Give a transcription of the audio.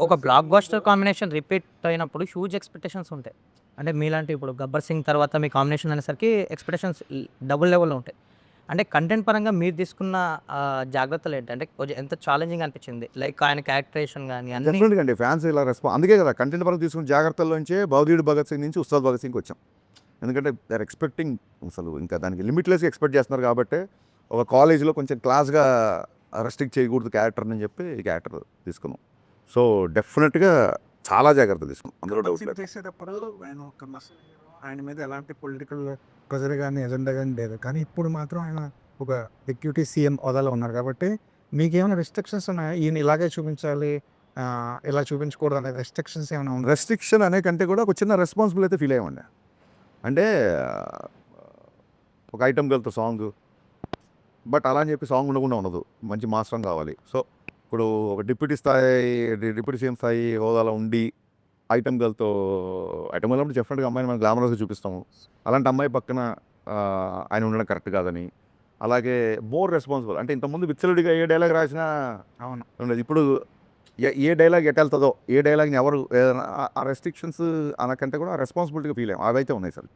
ఒక block buster combination repeat అయినప్పుడు huge expectations ఉంటాయి. అంటే మీలాంటి ఇప్పుడు 'గబ్బర్ సింగ్' తర్వాత మీ కాంబినేషన్ అనేసరికి ఎక్స్‌పెక్టేషన్స్ డబుల్ లెవెల్‌లో ఉంటాయి. అంటే కంటెంట్ పరంగా మీరు తీసుకున్న జాగ్రత్తలేంటి? అంటే కొంచెం ఎంత ఛాలెంజింగ్ అనిపించింది? లైక్ ఆయన క్యారెక్టరైజేషన్ గాని అన్నీ డెఫినెట్‌గా అండి. ఫ్యాన్స్ ఇలా అందుకే కదా కంటెంట్ పరంగా తీసుకున్న జాగ్రత్తల్లోంచే 'భవదీయుడు భగత్ సింగ్' నుంచి 'ఉస్తాద్ భగత్ సింగ్‌కొచ్చాం. ఎందుకంటే దే ఆర్ ఎక్స్‌పెక్టింగ్ అసలు ఇంకా దానికి లిమిట్‌లెస్‌గా ఎక్స్‌పెక్ట్ చేస్తున్నారు కాబట్టే ఒక కాలేజ్‌లో కొంచెం క్లాస్‌గా రెస్ట్రిక్ట్ చేయకూడదు క్యారెక్టర్‌ని అని చెప్పి ఈ క్యారెక్టర్ తీసుకున్నాం. సో, డెఫినెట్‌గా చాలా జాగ్రత్తలు తీసుకున్నాం. అందులో డౌట్ లేదు. చేసేటప్పుడు ఆయన ఒక ఆయన మీద ఎలాంటి పొలిటికల్ ప్రెజర్ గానీ, ఎజెండా గానీ లేదు. కానీ ఇప్పుడు మాత్రం ఆయన ఒక డిప్యూటీ సీఎం హోదాలో ఉన్నారు కాబట్టి, మీకేమైనా రిస్ట్రిక్షన్స్ ఉన్నాయా? ఈయన ఇలాగే చూపించాలి, ఇలా చూపించకూడదు అనే రెస్ట్రిక్షన్స్ ఏమైనా ఉన్నాయా? రెస్ట్రిక్షన్ అనే కంటే కూడా ఒక చిన్న రెస్పాన్సిబుల్ అయితే ఫీల్ అయ్యామండి. అంటే ఒక ఐటెమ్ గర్ల్‌తో సాంగు. బట్ అలా అని చెప్పి సాంగ్ ఉండకుండా ఉండదు. మంచి మాస్ సాంగ్ కావాలి. సో, ఇప్పుడు ఒక డిప్యూటీ సీఎం స్థాయి హోదాలో ఉండి ఐటెమ్ గర్ల్‌తో ఐటెమ్ గర్ల్ అంటే డెఫినెట్‌గా అమ్మాయిని మనం గ్లామరస్‌గా చూపిస్తాము. అలాంటి అమ్మాయి పక్కన ఆయన ఉండడం కరెక్ట్ కాదని. అలాగే మోర్ రెస్పాన్సిబుల్ అంటే ఇంతకుముందు విచ్చలవిడిగా ఏ డైలాగ్ రాసినా అవును. ఉండేది. ఇప్పుడు ఏ డైలాగ్ ఎటెళ్తదో, ఏ డైలాగ్‌ని ఎవరు ఏదైనా ఆ రెస్ట్రిక్షన్స్ అనకంటే కూడా రెస్పాన్సిబిలిటీగా ఫీల్ అయ్యాం. అవైతే ఉన్నాయి సార్.